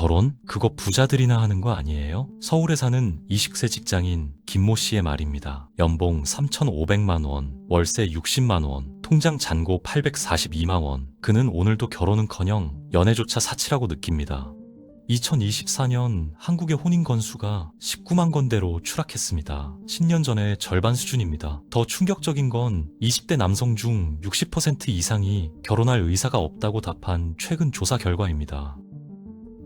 결혼? 그거 부자들이나 하는 거 아니에요? 서울에 사는 20세 직장인 김모 씨의 말입니다. 연봉 3,500만 원, 월세 60만 원, 통장 잔고 842만 원. 그는 오늘도 결혼은커녕 연애조차 사치라고 느낍니다. 2024년 한국의 혼인 건수가 19만 건대로 추락했습니다. 10년 전의 절반 수준입니다. 더 충격적인 건 20대 남성 중 60% 이상이 결혼할 의사가 없다고 답한 최근 조사 결과입니다.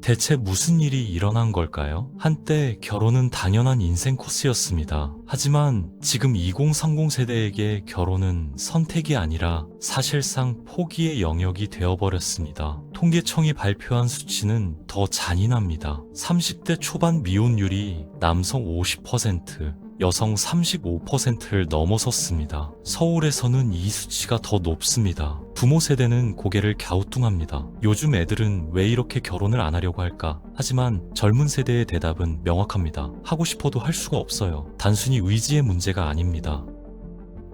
대체 무슨 일이 일어난 걸까요? 한때 결혼은 당연한 인생 코스였습니다. 하지만 지금 2030 세대에게 결혼은 선택이 아니라 사실상 포기의 영역이 되어버렸습니다. 통계청이 발표한 수치는 더 잔인합니다. 30대 초반 미혼율이 남성 50%, 여성 35%를 넘어섰습니다. 서울에서는 이 수치가 더 높습니다. 부모 세대는 고개를 갸우뚱합니다. 요즘 애들은 왜 이렇게 결혼을 안 하려고 할까? 하지만 젊은 세대의 대답은 명확합니다. 하고 싶어도 할 수가 없어요. 단순히 의지의 문제가 아닙니다.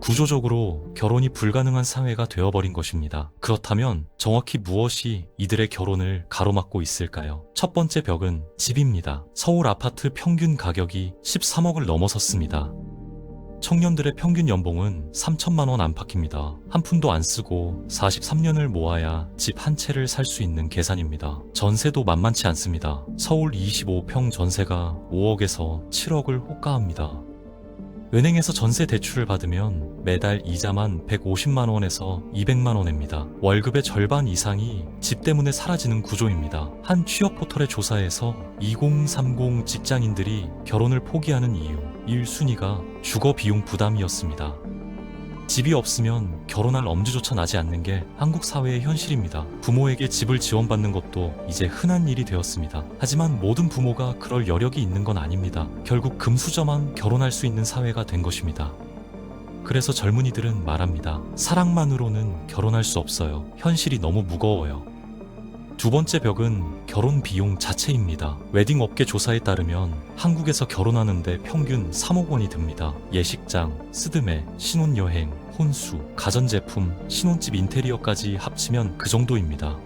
구조적으로 결혼이 불가능한 사회가 되어버린 것입니다. 그렇다면 정확히 무엇이 이들의 결혼을 가로막고 있을까요? 첫 번째 벽은 집입니다. 서울 아파트 평균 가격이 13억을 넘어섰습니다. 청년들의 평균 연봉은 3천만 원 안팎입니다. 한 푼도 안 쓰고 43년을 모아야 집 한 채를 살 수 있는 계산입니다. 전세도 만만치 않습니다. 서울 25평 전세가 5억에서 7억을 호가합니다. 은행에서 전세 대출을 받으면 매달 이자만 150만 원에서 200만 원입니다. 월급의 절반 이상이 집 때문에 사라지는 구조입니다. 한 취업 포털의 조사에서 2030 직장인들이 결혼을 포기하는 이유 1순위가 주거 비용 부담이었습니다. 집이 없으면 결혼할 엄두조차 나지 않는 게 한국 사회의 현실입니다. 부모에게 집을 지원받는 것도 이제 흔한 일이 되었습니다. 하지만 모든 부모가 그럴 여력이 있는 건 아닙니다. 결국 금수저만 결혼할 수 있는 사회가 된 것입니다. 그래서 젊은이들은 말합니다. 사랑만으로는 결혼할 수 없어요. 현실이 너무 무거워요. 두 번째 벽은 결혼 비용 자체입니다. 웨딩 업계 조사에 따르면 한국에서 결혼하는데 평균 3억 원이 듭니다. 예식장, 스드메, 신혼여행, 혼수, 가전제품, 신혼집 인테리어까지 합치면 그 정도입니다.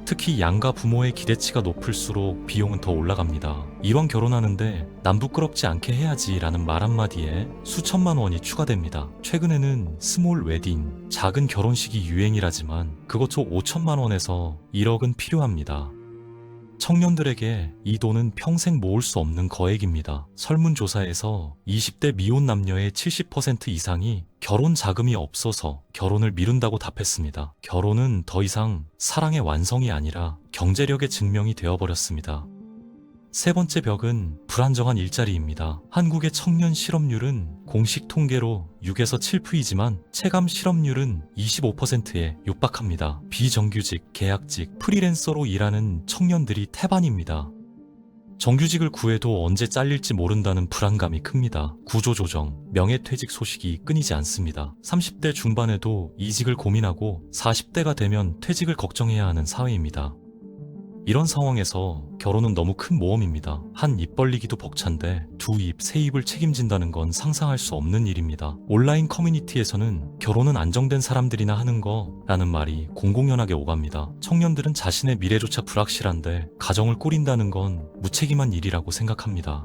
특히 양가 부모의 기대치가 높을수록 비용은 더 올라갑니다. 이왕 결혼하는데 남 부끄럽지 않게 해야지 라는 말 한마디에 수천만 원이 추가됩니다. 최근에는 스몰 웨딩, 작은 결혼식이 유행이라지만 그것도 5천만 원에서 1억은 필요합니다. 청년들에게 이 돈은 평생 모을 수 없는 거액입니다. 설문조사에서 20대 미혼 남녀의 70% 이상이 결혼 자금이 없어서 결혼을 미룬다고 답했습니다. 결혼은 더 이상 사랑의 완성이 아니라 경제력의 증명이 되어버렸습니다. 세 번째 벽은 불안정한 일자리입니다. 한국의 청년 실업률은 공식 통계로 6에서 7%이지만 체감 실업률은 25%에 육박합니다. 비정규직, 계약직, 프리랜서로 일하는 청년들이 태반입니다. 정규직을 구해도 언제 잘릴지 모른다는 불안감이 큽니다. 구조조정, 명예퇴직 소식이 끊이지 않습니다. 30대 중반에도 이직을 고민하고 40대가 되면 퇴직을 걱정해야 하는 사회입니다. 이런 상황에서 결혼은 너무 큰 모험입니다. 한 입 벌리기도 벅찬데 두 입, 세 입을 책임진다는 건 상상할 수 없는 일입니다. 온라인 커뮤니티에서는 결혼은 안정된 사람들이나 하는 거라는 말이 공공연하게 오갑니다. 청년들은 자신의 미래조차 불확실한데 가정을 꾸린다는 건 무책임한 일이라고 생각합니다.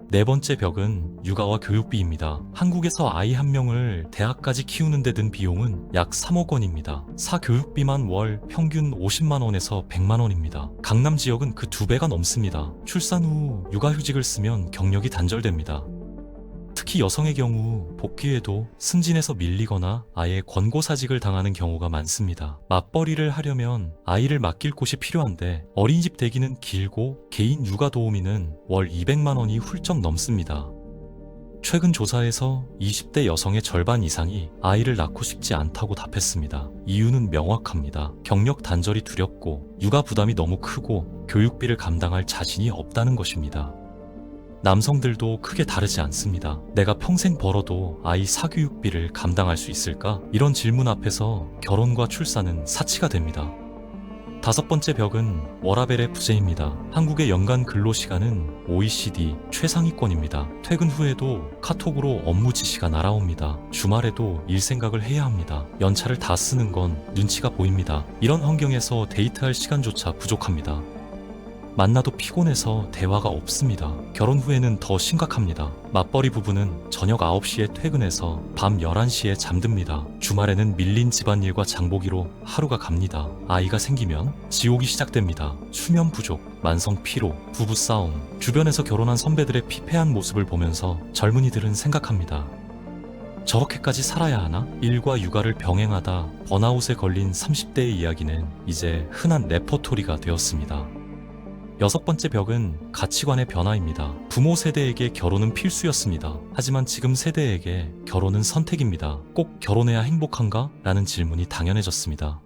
네 번째 벽은 육아와 교육비입니다. 한국에서 아이 한 명을 대학까지 키우는 데 든 비용은 약 3억 원입니다. 사교육비만 월 평균 50만 원에서 100만 원입니다. 강남 지역은 그 2배가 넘습니다. 출산 후 육아휴직을 쓰면 경력이 단절됩니다. 특히 여성의 경우 복귀에도 승진에서 밀리거나 아예 권고사직을 당하는 경우가 많습니다. 맞벌이를 하려면 아이를 맡길 곳이 필요한데 어린이집 대기는 길고 개인 육아 도우미는 월 200만 원이 훌쩍 넘습니다. 최근 조사에서 20대 여성의 절반 이상이 아이를 낳고 싶지 않다고 답했습니다. 이유는 명확합니다. 경력 단절이 두렵고 육아 부담이 너무 크고 교육비를 감당할 자신이 없다는 것입니다. 남성들도 크게 다르지 않습니다. 내가 평생 벌어도 아이 사교육비를 감당할 수 있을까? 이런 질문 앞에서 결혼과 출산은 사치가 됩니다. 다섯 번째 벽은 워라밸의 부재입니다. 한국의 연간 근로시간은 OECD 최상위권입니다. 퇴근 후에도 카톡으로 업무 지시가 날아옵니다. 주말에도 일 생각을 해야 합니다. 연차를 다 쓰는 건 눈치가 보입니다. 이런 환경에서 데이트할 시간조차 부족합니다. 만나도 피곤해서 대화가 없습니다. 결혼 후에는 더 심각합니다. 맞벌이 부부는 저녁 9시에 퇴근해서 밤 11시에 잠듭니다. 주말에는 밀린 집안일과 장보기로 하루가 갑니다. 아이가 생기면 지옥이 시작됩니다. 수면 부족, 만성 피로, 부부싸움, 주변에서 결혼한 선배들의 피폐한 모습을 보면서 젊은이들은 생각합니다. 저렇게까지 살아야 하나? 일과 육아를 병행하다 번아웃에 걸린 30대의 이야기는 이제 흔한 레퍼토리가 되었습니다. 6번째 벽은 가치관의 변화입니다. 부모 세대에게 결혼은 필수였습니다. 하지만 지금 세대에게 결혼은 선택입니다. 꼭 결혼해야 행복한가? 라는 질문이 당연해졌습니다.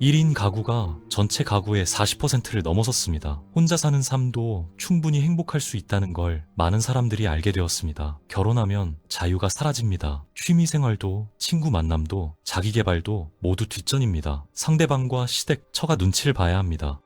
1인 가구가 전체 가구의 40%를 넘어섰습니다. 혼자 사는 삶도 충분히 행복할 수 있다는 걸 많은 사람들이 알게 되었습니다. 결혼하면 자유가 사라집니다. 취미생활도, 친구 만남도, 자기개발도 모두 뒷전입니다. 상대방과 시댁, 처가 눈치를 봐야 합니다.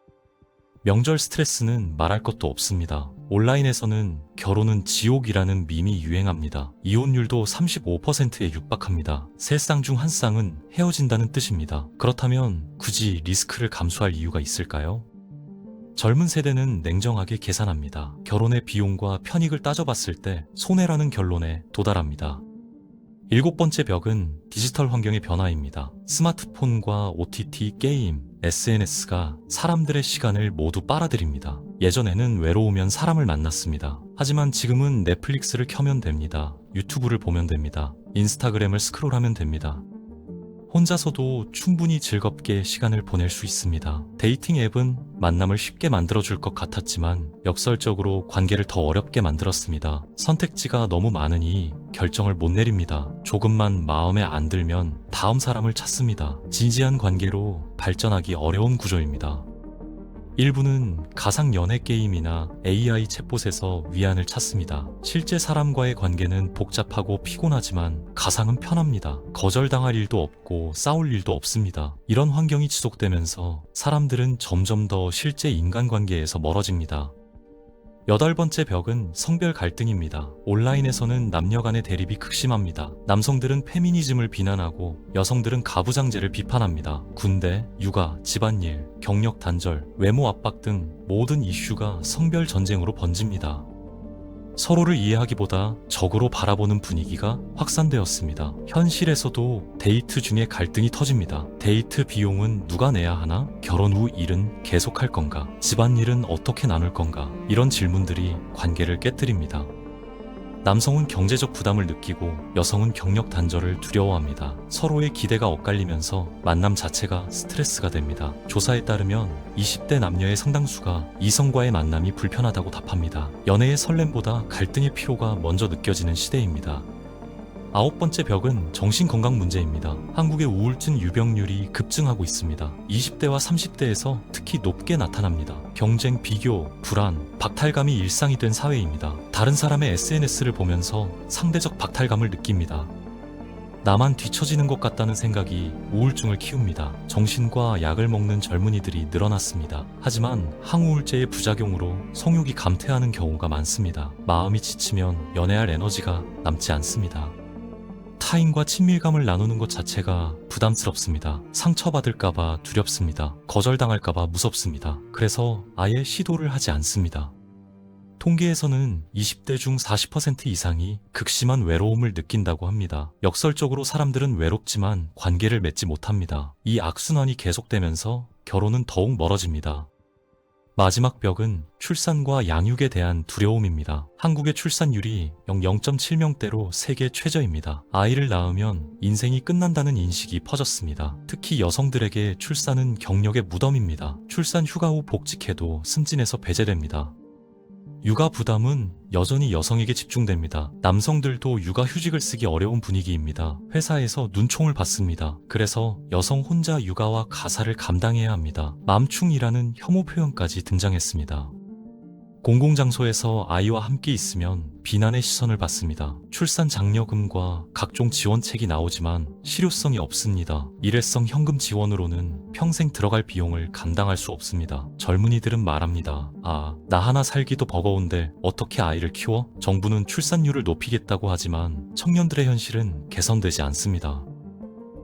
명절 스트레스는 말할 것도 없습니다. 온라인에서는 결혼은 지옥이라는 밈이 유행합니다. 이혼율도 35%에 육박합니다. 3쌍 중 1쌍은 헤어진다는 뜻입니다. 그렇다면 굳이 리스크를 감수할 이유가 있을까요? 젊은 세대는 냉정하게 계산합니다. 결혼의 비용과 편익을 따져봤을 때 손해라는 결론에 도달합니다. 7번째 벽은 디지털 환경의 변화입니다. 스마트폰과 OTT, 게임, SNS가 사람들의 시간을 모두 빨아들입니다. 예전에는 외로우면 사람을 만났습니다. 하지만 지금은 넷플릭스를 켜면 됩니다. 유튜브를 보면 됩니다. 인스타그램을 스크롤하면 됩니다. 혼자서도 충분히 즐겁게 시간을 보낼 수 있습니다. 데이팅 앱은 만남을 쉽게 만들어줄 것 같았지만 역설적으로 관계를 더 어렵게 만들었습니다. 선택지가 너무 많으니 결정을 못 내립니다. 조금만 마음에 안 들면 다음 사람을 찾습니다. 진지한 관계로 발전하기 어려운 구조입니다. 일부는 가상 연애 게임이나 AI 챗봇에서 위안을 찾습니다. 실제 사람과의 관계는 복잡하고 피곤하지만 가상은 편합니다. 거절당할 일도 없고 싸울 일도 없습니다. 이런 환경이 지속되면서 사람들은 점점 더 실제 인간관계에서 멀어집니다. 8번째 벽은 성별 갈등입니다. 온라인에서는 남녀 간의 대립이 극심합니다. 남성들은 페미니즘을 비난하고 여성들은 가부장제를 비판합니다. 군대, 육아, 집안일, 경력 단절, 외모 압박 등 모든 이슈가 성별 전쟁으로 번집니다. 서로를 이해하기보다 적으로 바라보는 분위기가 확산되었습니다. 현실에서도 데이트 중에 갈등이 터집니다. 데이트 비용은 누가 내야 하나? 결혼 후 일은 계속할 건가? 집안일은 어떻게 나눌 건가? 이런 질문들이 관계를 깨뜨립니다. 남성은 경제적 부담을 느끼고 여성은 경력 단절을 두려워합니다. 서로의 기대가 엇갈리면서 만남 자체가 스트레스가 됩니다. 조사에 따르면 20대 남녀의 상당수가 이성과의 만남이 불편하다고 답합니다. 연애의 설렘보다 갈등의 피로가 먼저 느껴지는 시대입니다. 9번째 벽은 정신건강 문제입니다. 한국의 우울증 유병률이 급증하고 있습니다. 20대와 30대에서 특히 높게 나타납니다. 경쟁, 비교, 불안, 박탈감이 일상이 된 사회입니다. 다른 사람의 SNS를 보면서 상대적 박탈감을 느낍니다. 나만 뒤처지는 것 같다는 생각이 우울증을 키웁니다. 정신과 약을 먹는 젊은이들이 늘어났습니다. 하지만 항우울제의 부작용으로 성욕이 감퇴하는 경우가 많습니다. 마음이 지치면 연애할 에너지가 남지 않습니다. 타인과 친밀감을 나누는 것 자체가 부담스럽습니다. 상처받을까봐 두렵습니다. 거절당할까봐 무섭습니다. 그래서 아예 시도를 하지 않습니다. 통계에서는 20대 중 40% 이상이 극심한 외로움을 느낀다고 합니다. 역설적으로 사람들은 외롭지만 관계를 맺지 못합니다. 이 악순환이 계속되면서 결혼은 더욱 멀어집니다. 마지막 벽은 출산과 양육에 대한 두려움입니다. 한국의 출산율이 0.7명대로 세계 최저입니다. 아이를 낳으면 인생이 끝난다는 인식이 퍼졌습니다. 특히 여성들에게 출산은 경력의 무덤입니다. 출산 휴가 후 복직해도 승진에서 배제됩니다. 육아 부담은 여전히 여성에게 집중됩니다. 남성들도 육아 휴직을 쓰기 어려운 분위기입니다. 회사에서 눈총을 받습니다. 그래서 여성 혼자 육아와 가사를 감당해야 합니다. 맘충이라는 혐오 표현까지 등장했습니다. 공공장소에서 아이와 함께 있으면 비난의 시선을 받습니다. 출산 장려금과 각종 지원책이 나오지만 실효성이 없습니다. 일회성 현금 지원으로는 평생 들어갈 비용을 감당할 수 없습니다. 젊은이들은 말합니다. 나 하나 살기도 버거운데 어떻게 아이를 키워? 정부는 출산율을 높이겠다고 하지만 청년들의 현실은 개선되지 않습니다.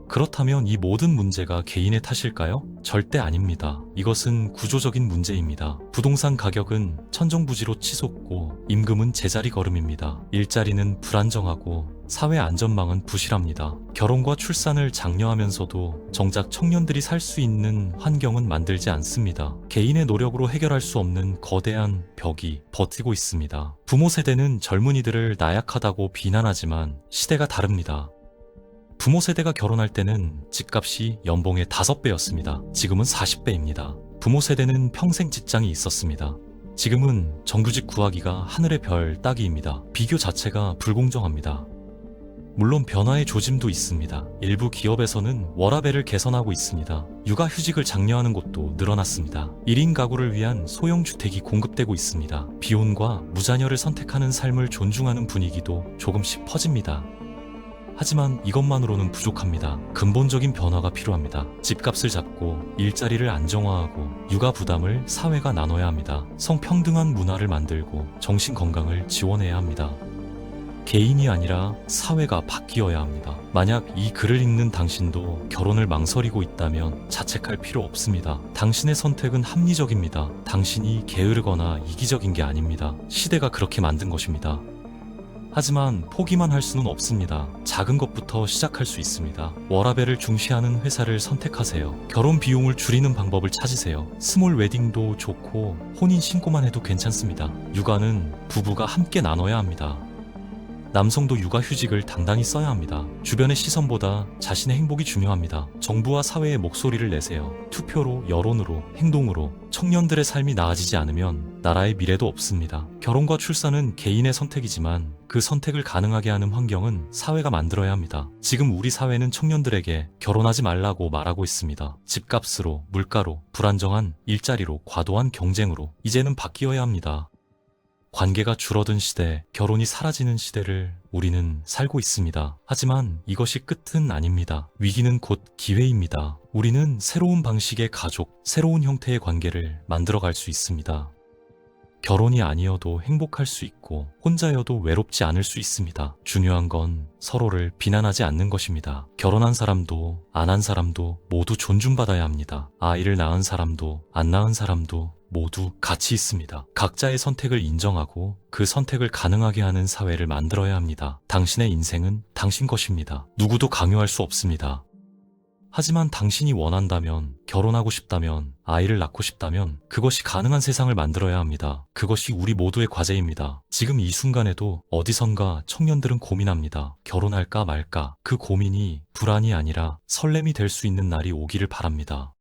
그렇다면 이 모든 문제가 개인의 탓일까요? 절대 아닙니다. 이것은 구조적인 문제입니다. 부동산 가격은 천정부지로 치솟고 임금은 제자리 걸음입니다. 일자리는 불안정하고 사회 안전망은 부실합니다. 결혼과 출산을 장려하면서도 정작 청년들이 살 수 있는 환경은 만들지 않습니다. 개인의 노력으로 해결할 수 없는 거대한 벽이 버티고 있습니다. 부모 세대는 젊은이들을 나약하다고 비난하지만 시대가 다릅니다. 부모 세대가 결혼할 때는 집값이 연봉의 5배였습니다. 지금은 40배입니다. 부모 세대는 평생 직장이 있었습니다. 지금은 정규직 구하기가 하늘의 별 따기입니다. 비교 자체가 불공정합니다. 물론 변화의 조짐도 있습니다. 일부 기업에서는 워라밸을 개선하고 있습니다. 육아휴직을 장려하는 곳도 늘어났습니다. 1인 가구를 위한 소형 주택이 공급되고 있습니다. 비혼과 무자녀를 선택하는 삶을 존중하는 분위기도 조금씩 퍼집니다. 하지만 이것만으로는 부족합니다. 근본적인 변화가 필요합니다. 집값을 잡고 일자리를 안정화하고 육아 부담을 사회가 나눠야 합니다. 성평등한 문화를 만들고 정신 건강을 지원해야 합니다. 개인이 아니라 사회가 바뀌어야 합니다. 만약 이 글을 읽는 당신도 결혼을 망설이고 있다면 자책할 필요 없습니다. 당신의 선택은 합리적입니다. 당신이 게으르거나 이기적인 게 아닙니다. 시대가 그렇게 만든 것입니다. 하지만 포기만 할 수는 없습니다. 작은 것부터 시작할 수 있습니다. 워라밸을 중시하는 회사를 선택하세요. 결혼 비용을 줄이는 방법을 찾으세요. 스몰 웨딩도 좋고 혼인 신고만 해도 괜찮습니다. 육아는 부부가 함께 나눠야 합니다. 남성도 육아휴직을 당당히 써야 합니다. 주변의 시선보다 자신의 행복이 중요합니다. 정부와 사회의 목소리를 내세요. 투표로, 여론으로, 행동으로. 청년들의 삶이 나아지지 않으면 나라의 미래도 없습니다. 결혼과 출산은 개인의 선택이지만 그 선택을 가능하게 하는 환경은 사회가 만들어야 합니다. 지금 우리 사회는 청년들에게 결혼하지 말라고 말하고 있습니다. 집값으로, 물가로, 불안정한 일자리로, 과도한 경쟁으로 이제는 바뀌어야 합니다. 관계가 줄어든 시대, 결혼이 사라지는 시대를 우리는 살고 있습니다. 하지만 이것이 끝은 아닙니다. 위기는 곧 기회입니다. 우리는 새로운 방식의 가족, 새로운 형태의 관계를 만들어갈 수 있습니다. 결혼이 아니어도 행복할 수 있고 혼자여도 외롭지 않을 수 있습니다. 중요한 건 서로를 비난하지 않는 것입니다. 결혼한 사람도 안 한 사람도 모두 존중받아야 합니다. 아이를 낳은 사람도 안 낳은 사람도 모두 가치 있습니다. 각자의 선택을 인정하고 그 선택을 가능하게 하는 사회를 만들어야 합니다. 당신의 인생은 당신 것입니다. 누구도 강요할 수 없습니다. 하지만 당신이 원한다면, 결혼하고 싶다면, 아이를 낳고 싶다면 그것이 가능한 세상을 만들어야 합니다. 그것이 우리 모두의 과제입니다. 지금 이 순간에도 어디선가 청년들은 고민합니다. 결혼할까 말까. 그 고민이 불안이 아니라 설렘이 될 수 있는 날이 오기를 바랍니다.